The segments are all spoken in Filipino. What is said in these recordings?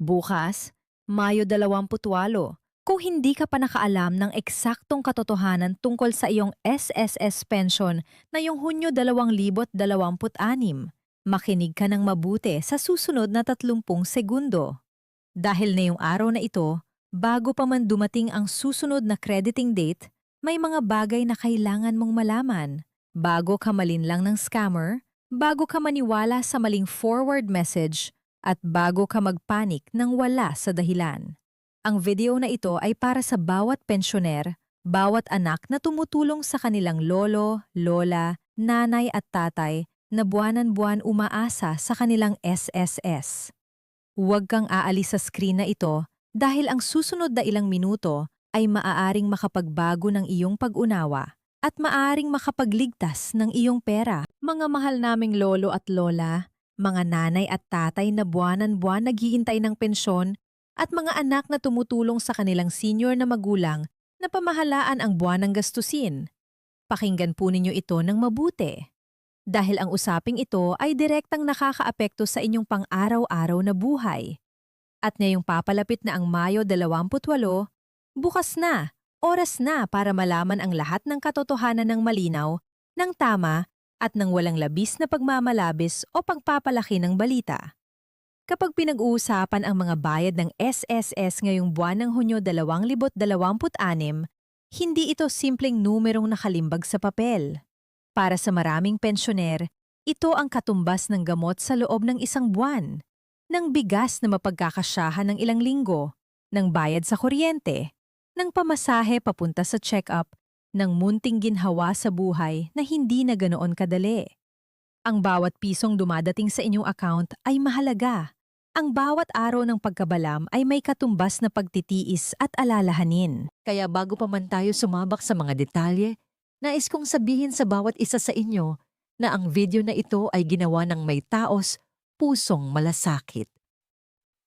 Bukas, Mayo 28, kung hindi ka pa nakaalam ng eksaktong katotohanan tungkol sa iyong SSS pension na yung Hunyo 2026, makinig ka ng mabuti sa susunod na 30 segundo. Dahil na yung araw na ito, bago pa man dumating ang susunod na crediting date, may mga bagay na kailangan mong malaman. Bago ka malinlang ng scammer, bago ka maniwala sa maling forward message, at bago ka magpanik nang wala sa dahilan. Ang video na ito ay para sa bawat pensyoner, bawat anak na tumutulong sa kanilang lolo, lola, nanay at tatay na buwanan-buwan umaasa sa kanilang SSS. Huwag kang aalis sa screen na ito dahil ang susunod na ilang minuto ay maaaring makapagbago ng iyong pag-unawa at maaaring makapagligtas ng iyong pera. Mga mahal naming lolo at lola, mga nanay at tatay na buwanan-buwan naghihintay ng pensyon at mga anak na tumutulong sa kanilang senior na magulang na pamahalaan ang buwan ng gastusin. Pakinggan po ninyo ito ng mabuti. Dahil ang usaping ito ay direktang nakakaapekto sa inyong pang-araw-araw na buhay. At ngayong papalapit na ang Mayo 28, bukas na, oras na para malaman ang lahat ng katotohanan ng malinaw, ng tama, at ng walang labis na pagmamalabis o pagpapalaki ng balita. Kapag pinag-uusapan ang mga bayad ng SSS ngayong buwan ng Hunyo 2026, hindi ito simpleng numerong nakalimbag sa papel. Para sa maraming pensyoner, ito ang katumbas ng gamot sa loob ng isang buwan, ng bigas na mapagkakasyahan ng ilang linggo, ng bayad sa kuryente, ng pamasahe papunta sa check-up, ng munting ginhawa sa buhay na hindi na ganoon kadali. Ang bawat pisong dumadating sa inyong account ay mahalaga. Ang bawat araw ng pagkabalam ay may katumbas na pagtitiis at alalahanin. Kaya bago pa man tayo sumabak sa mga detalye, nais kong sabihin sa bawat isa sa inyo na ang video na ito ay ginawa ng may taos, pusong malasakit.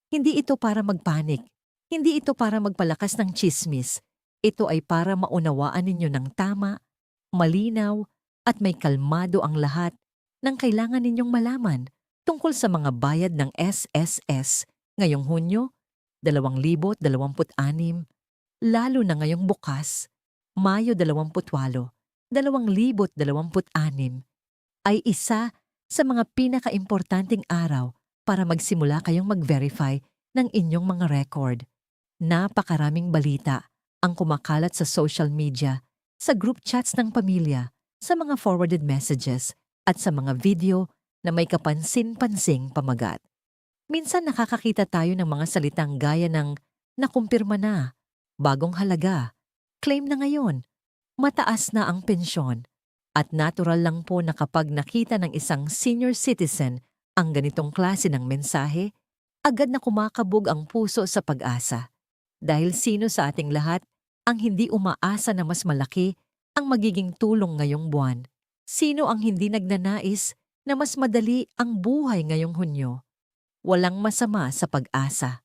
Hindi ito para magpanik. Hindi ito para magpalakas ng tsismis. Ito ay para maunawaan ninyo ng tama, malinaw, at may kalmado ang lahat ng kailangan ninyong malaman tungkol sa mga bayad ng SSS ngayong Hunyo 2026, lalo na ngayong bukas, Mayo 28, 2026, ay isa sa mga pinakaimportanteng araw para magsimula kayong mag-verify ng inyong mga record. Napakaraming balita ang kumakalat sa social media, sa group chats ng pamilya, sa mga forwarded messages, at sa mga video na may kapansin-pansing pamagat. Minsan nakakakita tayo ng mga salitang gaya ng nakumpirma na, bagong halaga, claim na ngayon, mataas na ang pensyon. At natural lang po na kapag nakita ng isang senior citizen ang ganitong klase ng mensahe, agad na kumakabog ang puso sa pag-asa. Dahil sino sa ating lahat ang hindi umaasa na mas malaki ang magiging tulong ngayong buwan? Sino ang hindi nagnanais na mas madali ang buhay ngayong Hunyo? Walang masama sa pag-asa.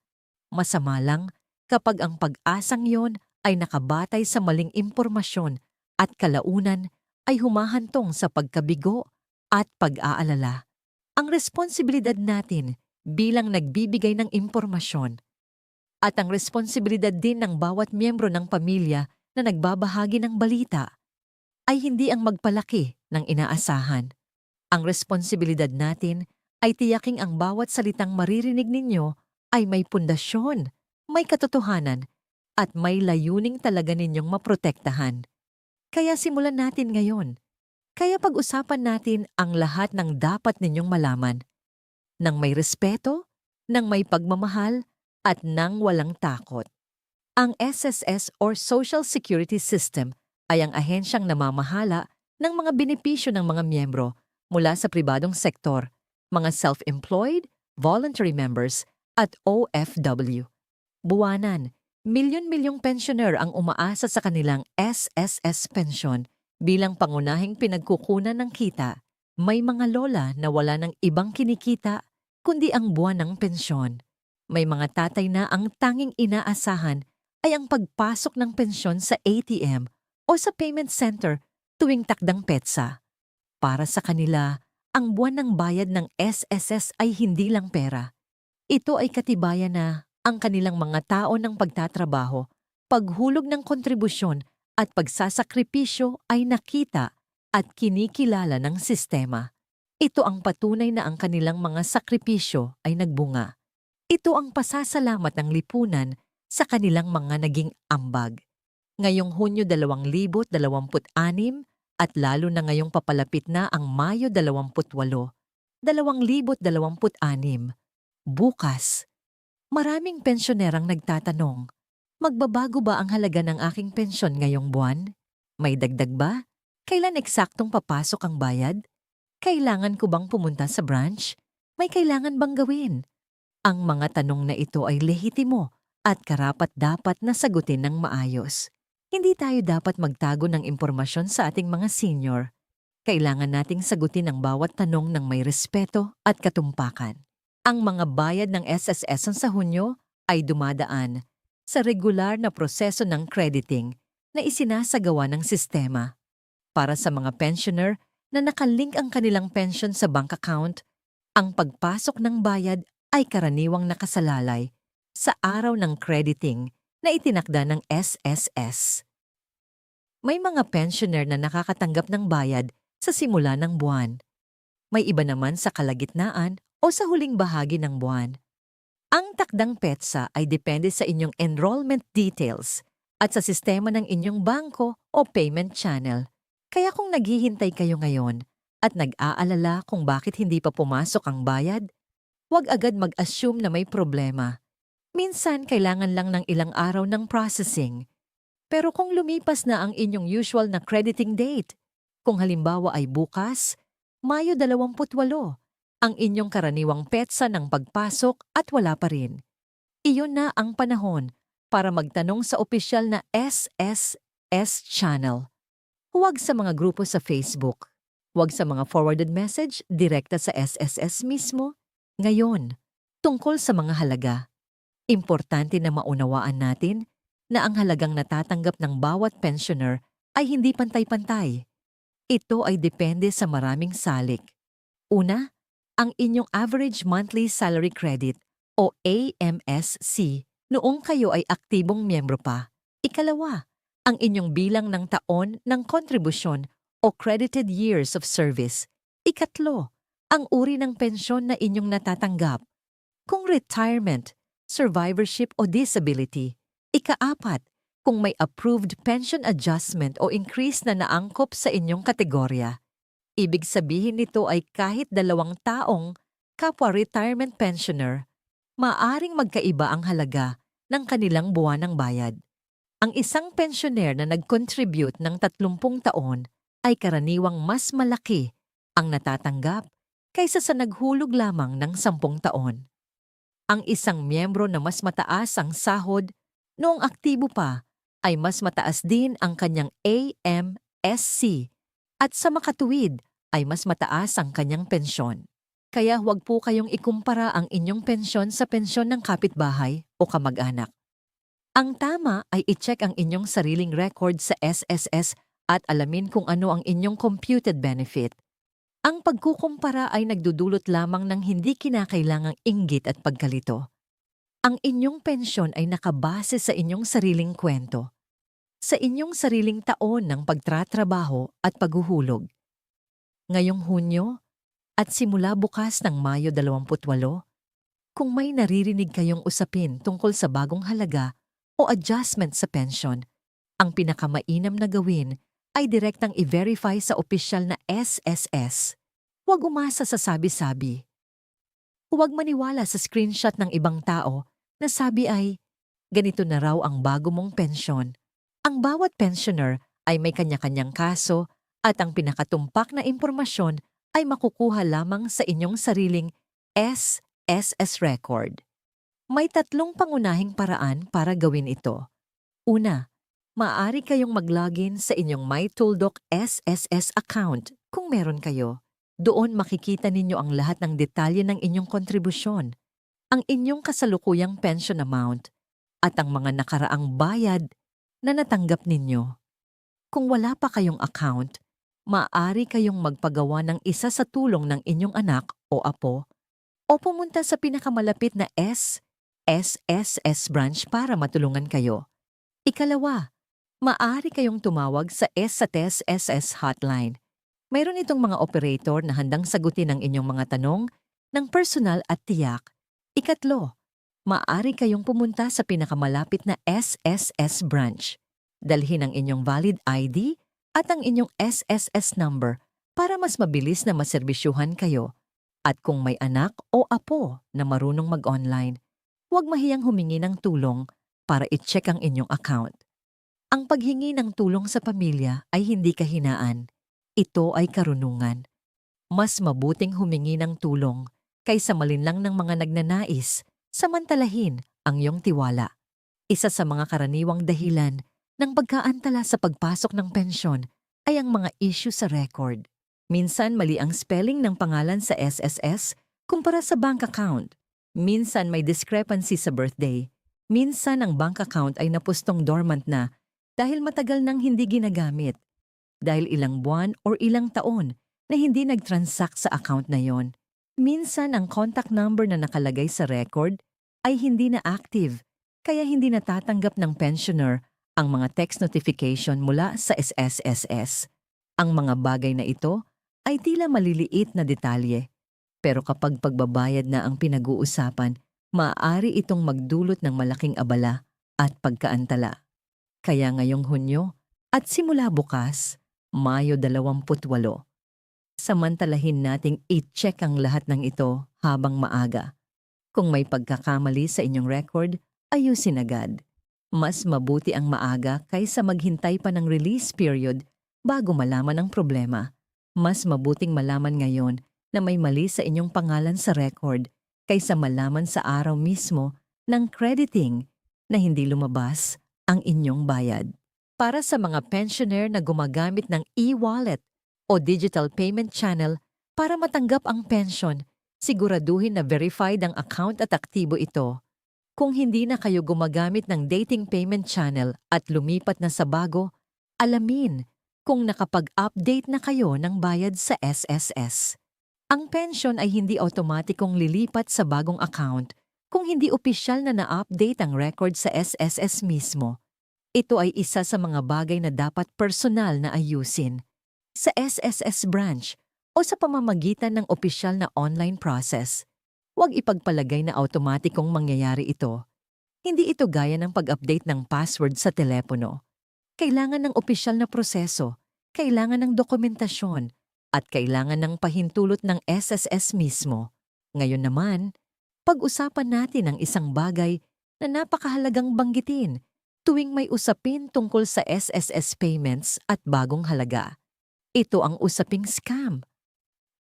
Masama lang kapag ang pag-asang yon ay nakabatay sa maling impormasyon at kalaunan ay humahantong sa pagkabigo at pag-aalala. Ang responsibilidad natin bilang nagbibigay ng impormasyon at ang responsibilidad din ng bawat miyembro ng pamilya na nagbabahagi ng balita ay hindi ang magpalaki ng inaasahan. Ang responsibilidad natin ay tiyaking ang bawat salitang maririnig ninyo ay may pundasyon, may katotohanan, at may layuning talaga ninyong maprotektahan. Kaya simulan natin ngayon. Kaya pag-usapan natin ang lahat ng dapat ninyong malaman. Nang may respeto, nang may pagmamahal, at nang walang takot. Ang SSS or Social Security System ay ang ahensyang namamahala ng mga benepisyo ng mga miyembro mula sa pribadong sektor, mga self-employed, voluntary members, at OFW. Buwanan, milyon-milyong pensioner ang umaasa sa kanilang SSS pension bilang pangunahing pinagkukunan ng kita. May mga lola na wala ng ibang kinikita kundi ang buwan ng pensyon. May mga tatay na ang tanging inaasahan ay ang pagpasok ng pensyon sa ATM o sa payment center tuwing takdang petsa. Para sa kanila, ang buwan ng bayad ng SSS ay hindi lang pera. Ito ay katibayan na ang kanilang mga tao ng pagtatrabaho, paghulog ng kontribusyon at pagsasakripisyo ay nakita at kinikilala ng sistema. Ito ang patunay na ang kanilang mga sakripisyo ay nagbunga. Ito ang pasasalamat ng lipunan sa kanilang mga naging ambag. Ngayong Hunyo 2026 at lalo na ngayong papalapit na ang Mayo 28, 2026, bukas, maraming pensyonerang nagtatanong, magbabago ba ang halaga ng aking pensyon ngayong buwan? May dagdag ba? Kailan eksaktong papasok ang bayad? Kailangan ko bang pumunta sa branch? May kailangan bang gawin? Ang mga tanong na ito ay lehitimo at karapat-dapat na sagutin ng maayos. Hindi tayo dapat magtago ng impormasyon sa ating mga senior. Kailangan nating sagutin ang bawat tanong ng may respeto at katumpakan. Ang mga bayad ng SSS sa Hunyo ay dumadaan sa regular na proseso ng crediting na isinasagawa ng sistema. Para sa mga pensioner na nakalink ang kanilang pension sa bank account, ang pagpasok ng bayad ay karaniwang nakasalalay sa araw ng crediting na itinakda ng SSS. May mga pensioner na nakakatanggap ng bayad sa simula ng buwan. May iba naman sa kalagitnaan o sa huling bahagi ng buwan. Ang takdang petsa ay depende sa inyong enrollment details at sa sistema ng inyong bangko o payment channel. Kaya kung naghihintay kayo ngayon at nag-aalala kung bakit hindi pa pumasok ang bayad, huwag agad mag-assume na may problema. Minsan kailangan lang ng ilang araw ng processing. Pero kung lumipas na ang inyong usual na crediting date, kung halimbawa ay bukas, Mayo 28, ang inyong karaniwang petsa ng pagpasok at wala pa rin, iyon na ang panahon para magtanong sa opisyal na SSS channel. Huwag sa mga grupo sa Facebook. Huwag sa mga forwarded message direkta sa SSS mismo. Ngayon, tungkol sa mga halaga. Importante na maunawaan natin na ang halagang natatanggap ng bawat pensioner ay hindi pantay-pantay. Ito ay depende sa maraming salik. Una, ang inyong average monthly salary credit o AMSC noong kayo ay aktibong miyembro pa. Ikalawa, ang inyong bilang ng taon ng kontribusyon o credited years of service. Ikatlo, ang uri ng pensyon na inyong natatanggap. Kung retirement, survivorship o disability. Ikaapat, kung may approved pension adjustment o increase na naangkop sa inyong kategorya. Ibig sabihin nito ay kahit 2 taong kapwa retirement pensioner, maaring magkaiba ang halaga ng kanilang buwanang bayad. Ang isang pensioner na nag-contribute ng 30 taon ay karaniwang mas malaki ang natatanggap kaysa sa naghulog lamang ng 10 taon. Ang isang miyembro na mas mataas ang sahod noong aktibo pa ay mas mataas din ang kanyang AMSC at sa makatuwid ay mas mataas ang kanyang pensyon. Kaya huwag po kayong ikumpara ang inyong pensyon sa pensyon ng kapitbahay o kamag-anak. Ang tama ay i-check ang inyong sariling record sa SSS at alamin kung ano ang inyong computed benefit. Ang pagkukumpara ay nagdudulot lamang ng hindi kinakailangang inggit at pagkalito. Ang inyong pensyon ay nakabase sa inyong sariling kwento, sa inyong sariling taon ng pagtratrabaho at paghuhulog. Ngayong Hunyo at simula bukas ng Mayo 28, kung may naririnig kayong usapin tungkol sa bagong halaga o adjustment sa pensyon, ang pinakamainam na gawin ay direktang i-verify sa opisyal na SSS. Huwag umasa sa sabi-sabi. Huwag maniwala sa screenshot ng ibang tao na sabi ay, ganito na raw ang bago mong pensyon. Ang bawat pensioner ay may kanya-kanyang kaso at ang pinakatumpak na impormasyon ay makukuha lamang sa inyong sariling SSS record. May 3 pangunahing paraan para gawin ito. Una, maaari kayong mag-login sa inyong MyToolDoc SSS account kung meron kayo. Doon makikita ninyo ang lahat ng detalye ng inyong kontribusyon, ang inyong kasalukuyang pension amount, at ang mga nakaraang bayad na natanggap ninyo. Kung wala pa kayong account, maaari kayong magpagawa ng isa sa tulong ng inyong anak o apo o pumunta sa pinakamalapit na SSS branch para matulungan kayo. Ikalawa, maaari kayong tumawag sa SSS hotline. Mayroon itong mga operator na handang sagutin ang inyong mga tanong ng personal at tiyak. Ikatlo, maaari kayong pumunta sa pinakamalapit na SSS branch. Dalhin ang inyong valid ID at ang inyong SSS number para mas mabilis na maserbisyuhan kayo. At kung may anak o apo na marunong mag-online, huwag mahiyang humingi ng tulong para i-check ang inyong account. Ang paghingi ng tulong sa pamilya ay hindi kahinaan. Ito ay karunungan. Mas mabuting humingi ng tulong kaysa malinlang ng mga nagnanais samantalahin ang iyong tiwala. Isa sa mga karaniwang dahilan ng pagkaantala sa pagpasok ng pensyon ay ang mga issue sa record. Minsan mali ang spelling ng pangalan sa SSS kumpara sa bank account. Minsan may discrepancy sa birthday. Minsan ang bank account ay napustong dormant na dahil matagal nang hindi ginagamit. Dahil ilang buwan or ilang taon na hindi nag-transact sa account na yon. Minsan ang contact number na nakalagay sa record ay hindi na active, kaya hindi natatanggap ng pensioner ang mga text notification mula sa SSS. Ang mga bagay na ito ay tila maliliit na detalye, pero kapag pagbabayad na ang pinag-uusapan, maaari itong magdulot ng malaking abala at pagkaantala. Kaya ngayong Hunyo at simula bukas, Mayo 28, samantalahin nating i-check ang lahat ng ito habang maaga. Kung may pagkakamali sa inyong record, ayusin agad. Mas mabuti ang maaga kaysa maghintay pa ng release period bago malaman ang problema. Mas mabuting malaman ngayon na may mali sa inyong pangalan sa record kaysa malaman sa araw mismo ng crediting na hindi lumabas ang inyong bayad. Para sa mga pensioner na gumagamit ng e-wallet o digital payment channel para matanggap ang pension, siguraduhin na verified ang account at aktibo ito. Kung hindi na kayo gumagamit ng dating payment channel at lumipat na sa bago, alamin kung nakapag-update na kayo ng bayad sa SSS. Ang pension ay hindi automatikong lilipat sa bagong account kung hindi opisyal na na-update ang record sa SSS mismo. Ito ay isa sa mga bagay na dapat personal na ayusin sa SSS branch o sa pamamagitan ng opisyal na online process. Huwag ipagpalagay na automatikong mangyayari ito. Hindi ito gaya ng pag-update ng password sa telepono. Kailangan ng opisyal na proseso, kailangan ng dokumentasyon, at kailangan ng pahintulot ng SSS mismo. Ngayon naman, pag-usapan natin ang isang bagay na napakahalagang banggitin tuwing may usapin tungkol sa SSS payments at bagong halaga. Ito ang usaping scam.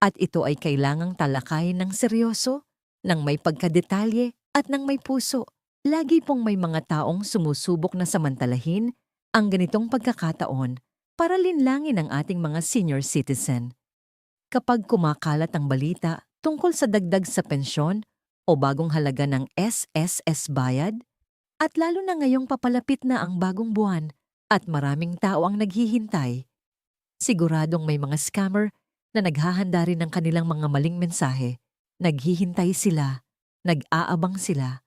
At ito ay kailangang talakayin ng seryoso, ng may pagkadetalye at ng may puso. Lagi pong may mga taong sumusubok na samantalahin ang ganitong pagkakataon para linlangin ang ating mga senior citizen. Kapag kumakalat ang balita tungkol sa dagdag sa pensyon o bagong halaga ng SSS bayad, at lalo na ngayong papalapit na ang bagong buwan at maraming tao ang naghihintay, siguradong may mga scammer na naghahanda rin ng kanilang mga maling mensahe. Naghihintay sila, nag-aabang sila,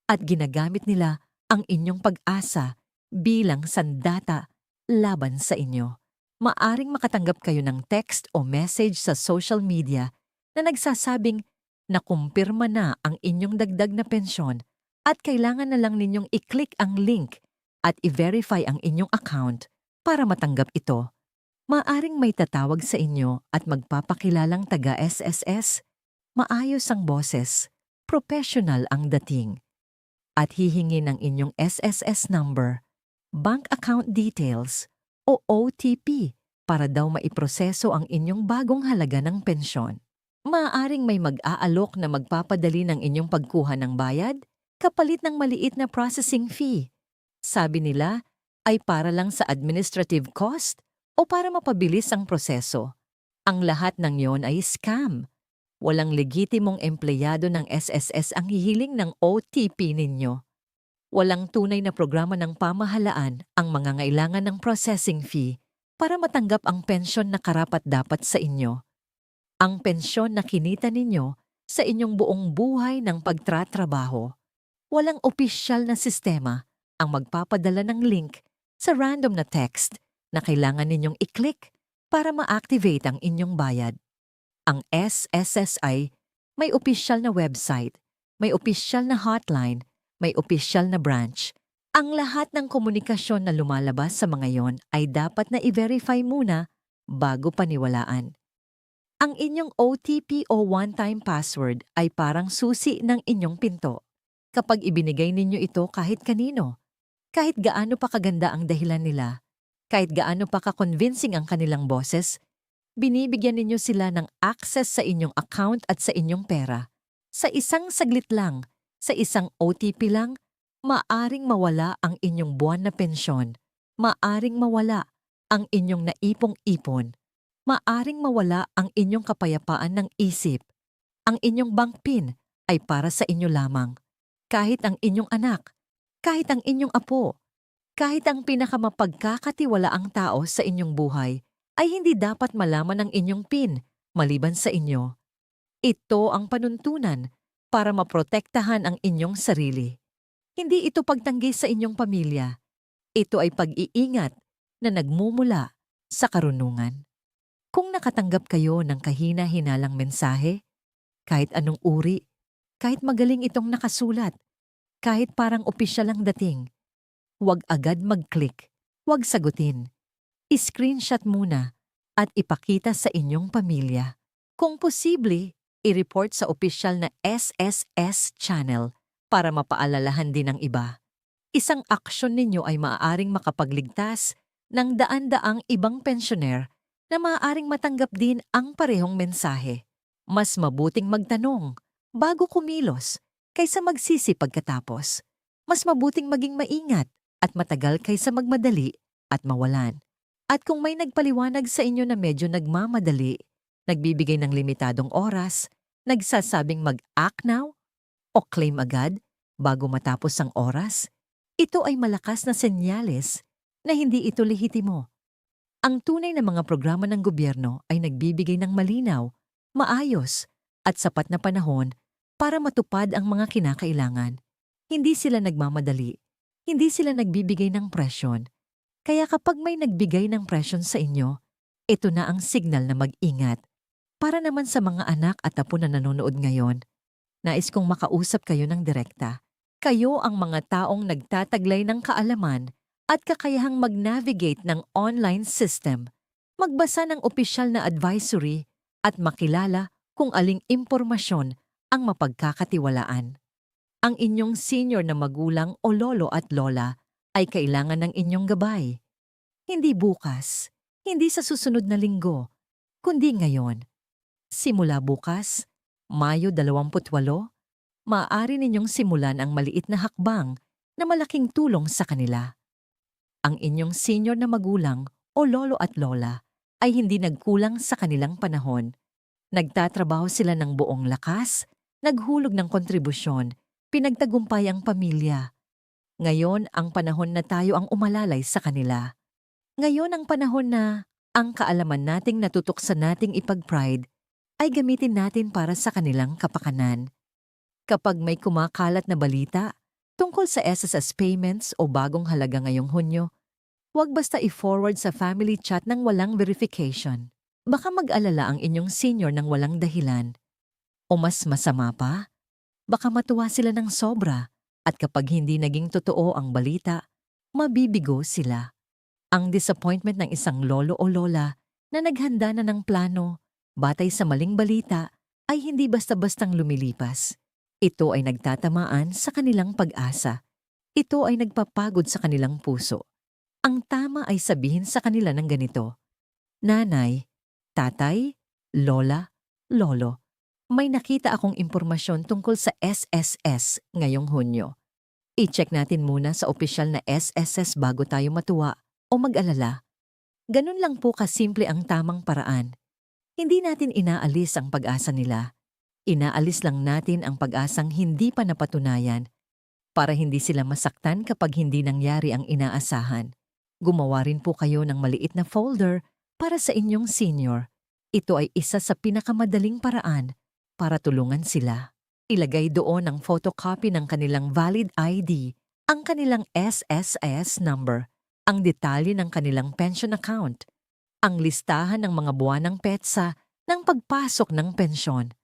at ginagamit nila ang inyong pag-asa bilang sandata laban sa inyo. Maaring makatanggap kayo ng text o message sa social media na nagsasabing nakumpirma na ang inyong dagdag na pensyon at kailangan na lang ninyong i-click ang link at i-verify ang inyong account para matanggap ito. Maaring may tatawag sa inyo at magpapakilalang taga-SSS. Maayos ang boses, professional ang dating, at hihingi ng inyong SSS number, bank account details, o OTP para daw maiproseso ang inyong bagong halaga ng pensyon. Maaaring may mag-aalok na magpapadali ng inyong pagkuha ng bayad kapalit ng maliit na processing fee. Sabi nila ay para lang sa administrative cost o para mapabilis ang proseso. Ang lahat ng yon ay scam. Walang legitimong empleyado ng SSS ang hihiling ng OTP ninyo. Walang tunay na programa ng pamahalaan ang mangangailangan ng processing fee para matanggap ang pensyon na karapat-dapat sa inyo. Ang pensyon na kinita ninyo sa inyong buong buhay ng pagtratrabaho. Walang opisyal na sistema ang magpapadala ng link sa random na text na kailangan ninyong i-click para ma-activate ang inyong bayad. Ang SSSI may opisyal na website, may opisyal na hotline, may opisyal na branch. Ang lahat ng komunikasyon na lumalabas sa mga yon ay dapat na i-verify muna bago paniwalaan. Ang inyong OTP o one-time password ay parang susi ng inyong pinto. Kapag ibinigay ninyo ito kahit kanino, kahit gaano pa kaganda ang dahilan nila, kahit gaano pa ka-convincing ang kanilang boses, binibigyan ninyo sila ng access sa inyong account at sa inyong pera. Sa isang saglit lang, sa isang OTP lang, maaring mawala ang inyong buwan na pensyon, maaring mawala ang inyong naipong-ipon, maaring mawala ang inyong kapayapaan ng isip. Ang inyong bank PIN ay para sa inyo lamang. Kahit ang inyong anak, kahit ang inyong apo, kahit ang pinakamapagkakatiwalaang tao sa inyong buhay, ay hindi dapat malaman ang inyong PIN maliban sa inyo. Ito ang panuntunan para maprotektahan ang inyong sarili. Hindi ito pagtanggi sa inyong pamilya. Ito ay pag-iingat na nagmumula sa karunungan. Kung nakatanggap kayo ng kahina-hinalang mensahe, kahit anong uri, kahit magaling itong nakasulat, kahit parang opisyal ang dating, huwag agad mag-click, huwag sagutin. I-screenshot muna at ipakita sa inyong pamilya. Kung posible, i-report sa opisyal na SSS channel para mapaalalahan din ng iba. Isang aksyon ninyo ay maaaring makapagligtas ng daan-daang ibang pensyoner na maaaring matanggap din ang parehong mensahe. Mas mabuting magtanong bago kumilos kaysa magsisi pagkatapos. Mas mabuting maging maingat at matagal kaysa magmadali at mawalan. At kung may nagpaliwanag sa inyo na medyo nagmamadali, nagbibigay ng limitadong oras, nagsasabing mag-act now o claim agad bago matapos ang oras, ito ay malakas na senyales na hindi ito lehitimo. Ang tunay na mga programa ng gobyerno ay nagbibigay ng malinaw, maayos at sapat na panahon para matupad ang mga kinakailangan. Hindi sila nagmamadali, hindi sila nagbibigay ng presyon. Kaya kapag may nagbigay ng presyon sa inyo, ito na ang signal na mag-ingat. Para naman sa mga anak at apo na nanonood ngayon, nais kong makausap kayo ng direkta. Kayo ang mga taong nagtataglay ng kaalaman at kakayahang mag-navigate ng online system, magbasa ng opisyal na advisory at makilala kung aling impormasyon ang mapagkakatiwalaan. Ang inyong senior na magulang o lolo at lola ay kailangan ng inyong gabay. Hindi bukas, hindi sa susunod na linggo, kundi ngayon. Simula bukas, Mayo 28, maaari ninyong simulan ang maliit na hakbang na malaking tulong sa kanila. Ang inyong senior na magulang o lolo at lola ay hindi nagkulang sa kanilang panahon. Nagtatrabaho sila ng buong lakas, naghulog ng kontribusyon, pinagtagumpay ang pamilya. Ngayon ang panahon na tayo ang umalalay sa kanila. Ngayon ang panahon na ang kaalaman nating natutok sa nating ipag-pride ay gamitin natin para sa kanilang kapakanan. Kapag may kumakalat na balita tungkol sa SSS payments o bagong halaga ngayong Hunyo, huwag basta i-forward sa family chat ng walang verification. Baka mag-alala ang inyong senior ng walang dahilan. O mas masama pa, baka matuwa sila ng sobra at kapag hindi naging totoo ang balita, mabibigo sila. Ang disappointment ng isang lolo o lola na naghanda na ng plano batay sa maling balita ay hindi basta-bastang lumilipas. Ito ay nagtatamaan sa kanilang pag-asa. Ito ay nagpapagod sa kanilang puso. Ang tama ay sabihin sa kanila ng ganito, Nanay, Tatay, Lola, Lolo, may nakita akong impormasyon tungkol sa SSS ngayong Hunyo. I-check natin muna sa opisyal na SSS bago tayo matuwa o mag-alala. Ganun lang po kasimple ang tamang paraan. Hindi natin inaalis ang pag-asa nila. Inaalis lang natin ang pag-asang hindi pa napatunayan para hindi sila masaktan kapag hindi nangyari ang inaasahan. Gumawa rin po kayo ng maliit na folder para sa inyong senior. Ito ay isa sa pinakamadaling paraan para tulungan sila. Ilagay doon ang photocopy ng kanilang valid ID, ang kanilang SSS number, ang detalye ng kanilang pension account, ang listahan ng mga buwanang petsa ng pagpasok ng pensyon,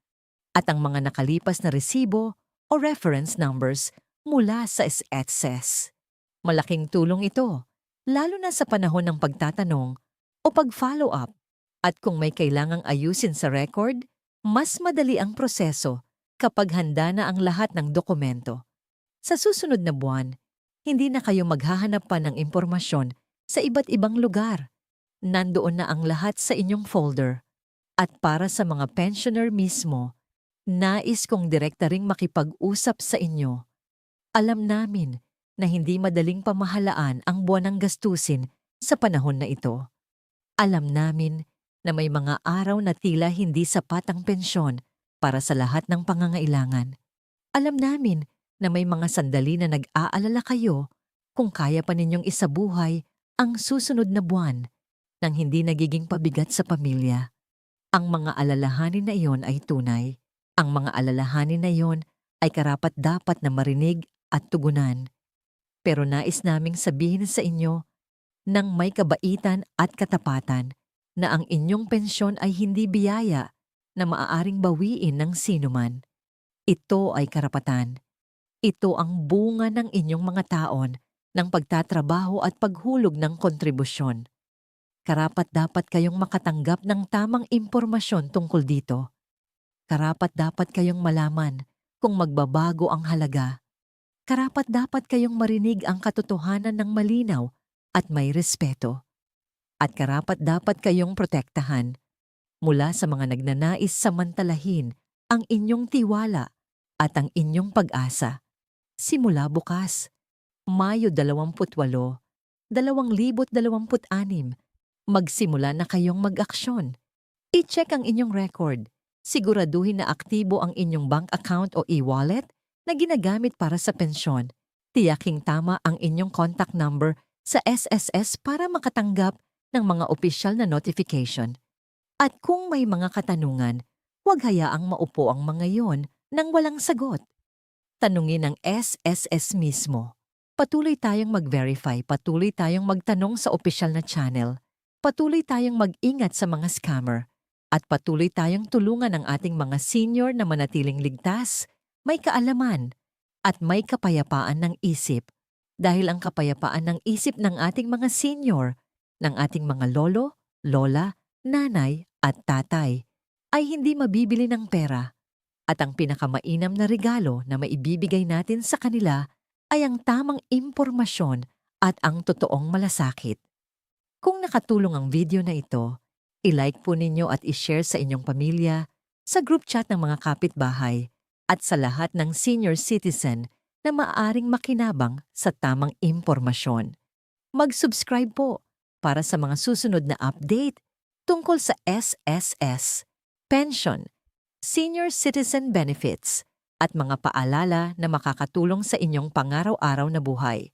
at ang mga nakalipas na resibo o reference numbers mula sa SSS. Malaking tulong ito, lalo na sa panahon ng pagtatanong o pag-follow up. At kung may kailangang ayusin sa record, mas madali ang proseso kapag handa na ang lahat ng dokumento. Sa susunod na buwan, hindi na kayo maghahanap pa ng impormasyon sa iba't ibang lugar. Nandoon na ang lahat sa inyong folder. At para sa mga pensioner mismo, nais kong direkta ring makipag-usap sa inyo. Alam namin na hindi madaling pamahalaan ang buwanang gastusin sa panahon na ito. Alam namin na may mga araw na tila hindi sapat ang pensyon para sa lahat ng pangangailangan. Alam namin na may mga sandali na nag-aalala kayo kung kaya pa ninyong isabuhay ang susunod na buwan nang hindi nagiging pabigat sa pamilya. Ang mga alalahanin na iyon ay tunay. Ang mga alalahanin na iyon ay karapat-dapat na marinig at tugunan. Pero nais naming sabihin sa inyo nang may kabaitan at katapatan na ang inyong pensyon ay hindi biyaya na maaaring bawiin ng sinuman. Ito ay karapatan. Ito ang bunga ng inyong mga taon ng pagtatrabaho at paghulog ng kontribusyon. Karapat-dapat kayong makatanggap ng tamang impormasyon tungkol dito. Karapat-dapat kayong malaman kung magbabago ang halaga. Karapat-dapat kayong marinig ang katotohanan ng malinaw at may respeto. At karapat-dapat kayong protektahan mula sa mga nagnanais samantalahin ang inyong tiwala at ang inyong pag-asa. Simula bukas, Mayo 28, 2026, magsimula na kayong mag-aksyon. I-check ang inyong record. Siguraduhin na aktibo ang inyong bank account o e-wallet na ginagamit para sa pensyon. Tiyaking tama ang inyong contact number sa SSS para makatanggap ng mga opisyal na notification. At kung may mga katanungan, huwag hayaang maupo ang mga yon nang walang sagot. Tanungin ang SSS mismo. Patuloy tayong mag-verify, patuloy tayong magtanong sa opisyal na channel, patuloy tayong mag-ingat sa mga scammer, at patuloy tayong tulungan ang ating mga senior na manatiling ligtas, may kaalaman, at may kapayapaan ng isip. Dahil ang kapayapaan ng isip ng ating mga senior, ng ating mga lolo, lola, nanay at tatay ay hindi mabibili ng pera. At ang pinakamainam na regalo na maibibigay natin sa kanila ay ang tamang impormasyon at ang totoong malasakit. Kung nakatulong ang video na ito, i-like po ninyo at i-share sa inyong pamilya, sa group chat ng mga kapitbahay, at sa lahat ng senior citizen na maaaring makinabang sa tamang impormasyon. Mag-subscribe po para sa mga susunod na update tungkol sa SSS, pension, senior citizen benefits, at mga paalala na makakatulong sa inyong pangaraw-araw na buhay.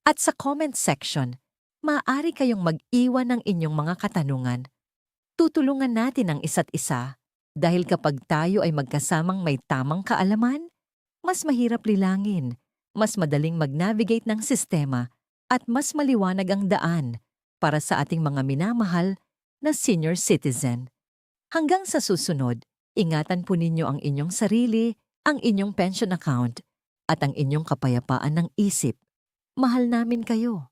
At sa comment section, maaari kayong mag-iwan ng inyong mga katanungan. Tutulungan natin ang isa't isa dahil kapag tayo ay magkasamang may tamang kaalaman, mas mahirap lilangin, mas madaling mag-navigate ng sistema at mas maliwanag ang daan para sa ating mga minamahal na senior citizen. Hanggang sa susunod, ingatan po ninyo ang inyong sarili, ang inyong pension account, at ang inyong kapayapaan ng isip. Mahal namin kayo.